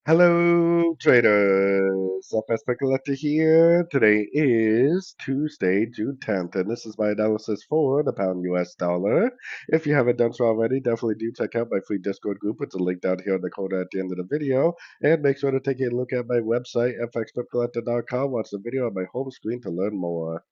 Hello, traders. FX Pip Collector here. Today is Tuesday, June 10th, and this is my analysis for the pound US dollar. If you haven't done so already, definitely do check out my free Discord group. It's a link down here in the corner at the end of the video. And make sure to take a look at my website, fxpipcollector.com. Watch the video on my home screen to learn more.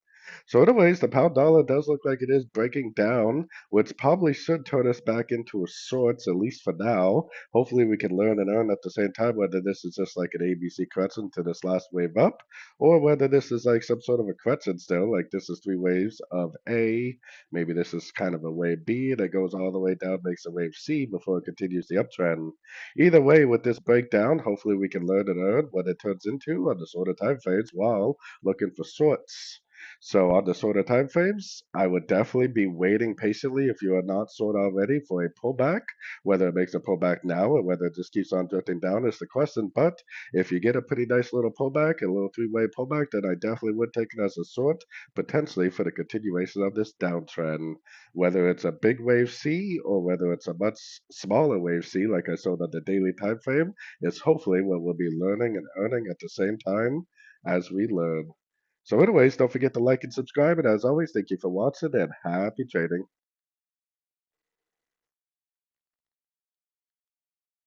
So, anyways, the pound dollar does look like it is breaking down, which probably should turn us back into a sorts, at least for now. Hopefully, we can learn and earn at the same time whether this is just like an ABC crescent to this last wave up, or whether this is like some sort of a crescent still, like this is three waves of A. Maybe this is kind of a wave B that goes all the way down, makes a wave C before it continues the uptrend. Either way, with this breakdown, hopefully we can learn and earn what it turns into on the sort of time frames while looking for sorts. So on the sort of time frames, I would definitely be waiting patiently if you are not sort already for a pullback. Whether it makes a pullback now or whether it just keeps on drifting down is the question. But if you get a pretty nice little pullback, a little three-way pullback, then I definitely would take it as a sort, potentially for the continuation of this downtrend. Whether it's a big wave C or whether it's a much smaller wave C, like I showed on the daily time frame, is hopefully what we'll be learning and earning at the same time as we learn. So anyways, don't forget to like and subscribe. And as always, thank you for watching and happy trading.